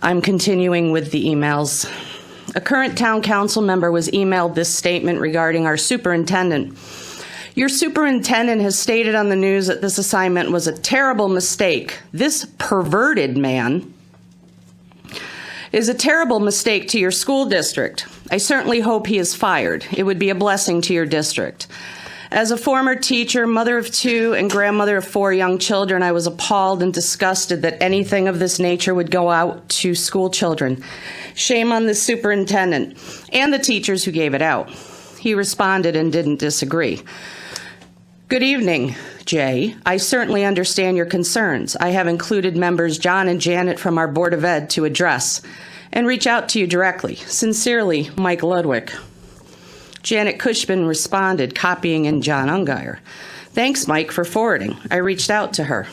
I'm continuing with the emails. A current town council member was emailed this statement regarding our superintendent. Your superintendent has stated on the news that this assignment was a terrible mistake. This perverted man is a terrible mistake to your school district. I certainly hope he is fired. It would be a blessing to your district. As a former teacher, mother of 2, and grandmother of 4 young children, I was appalled and disgusted that anything of this nature would go out to school children. Shame on the superintendent and the teachers who gave it out. He responded and didn't disagree. Good evening, Jay. I certainly understand your concerns. I have included members John and Janet from our Board of Ed to address and reach out to you directly. Sincerely, Mike Ludwig. Janet Cushman responded, copying in John Ungeier. Thanks, Mike, for forwarding. I reached out to her.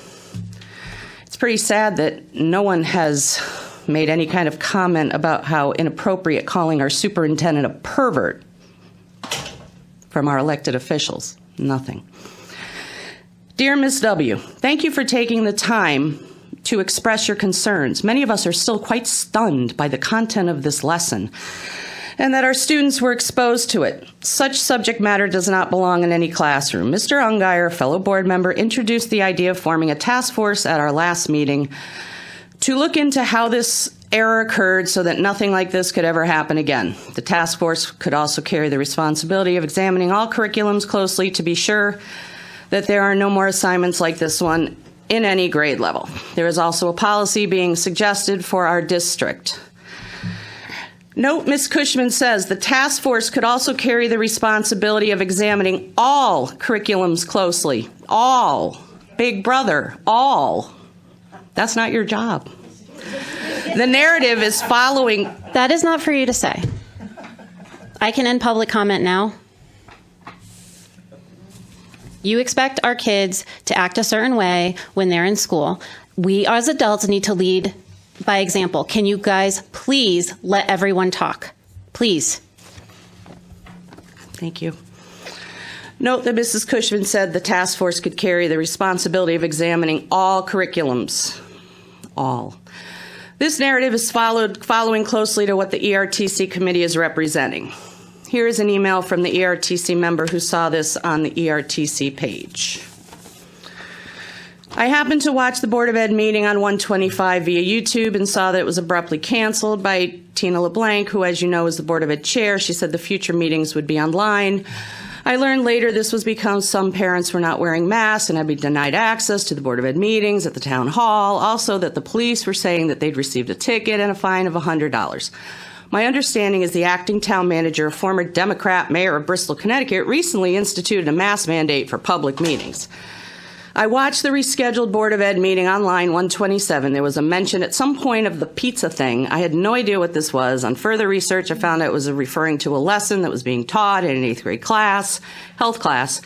It's pretty sad that no one has made any kind of comment about how inappropriate calling our superintendent a pervert from our elected officials. Nothing. Dear Ms. W., thank you for taking the time to express your concerns. Many of us are still quite stunned by the content of this lesson and that our students were exposed to it. Such subject matter does not belong in any classroom. Mr. Ungeier, a fellow board member, introduced the idea of forming a task force at our last meeting to look into how this error occurred so that nothing like this could ever happen again. The task force could also carry the responsibility of examining all curriculums closely to be sure that there are no more assignments like this one in any grade level. There is also a policy being suggested for our district. Note, Ms. Cushman says the task force could also carry the responsibility of examining all curriculums closely. All. Big brother. All. That's not your job. The narrative is following. That is not for you to say. I can end public comment now. You expect our kids to act a certain way when they're in school. We as adults need to lead by example. Can you guys please let everyone talk? Please. Thank you. Note that Mrs. Cushman said the task force could carry the responsibility of examining all curriculums. All. This narrative is following closely to what the ERTC committee is representing. Here is an email from the ERTC member who saw this on the ERTC page. I happened to watch the Board of Ed meeting on 125 via YouTube and saw that it was abruptly canceled by Tina LeBlanc, who, as you know, is the Board of Ed chair. She said the future meetings would be online. I learned later this was because some parents were not wearing masks and had been denied access to the Board of Ed meetings at the town hall. Also, that the police were saying that they'd received a ticket and a fine of $100. My understanding is the acting town manager, a former Democrat mayor of Bristol, Connecticut, recently instituted a mask mandate for public meetings. I watched the rescheduled Board of Ed meeting online 127. There was a mention at some point of the pizza thing. I had no idea what this was. On further research, I found out it was referring to a lesson that was being taught in an 8th grade class, health class.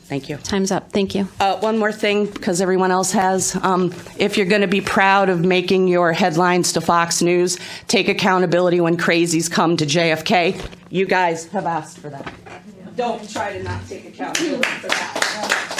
Thank you. Time's up. Thank you. One more thing, because everyone else has. If you're going to be proud of making your headlines to Fox News, take accountability when crazies come to JFK. You guys have asked for that. Don't try to not take accountability for that.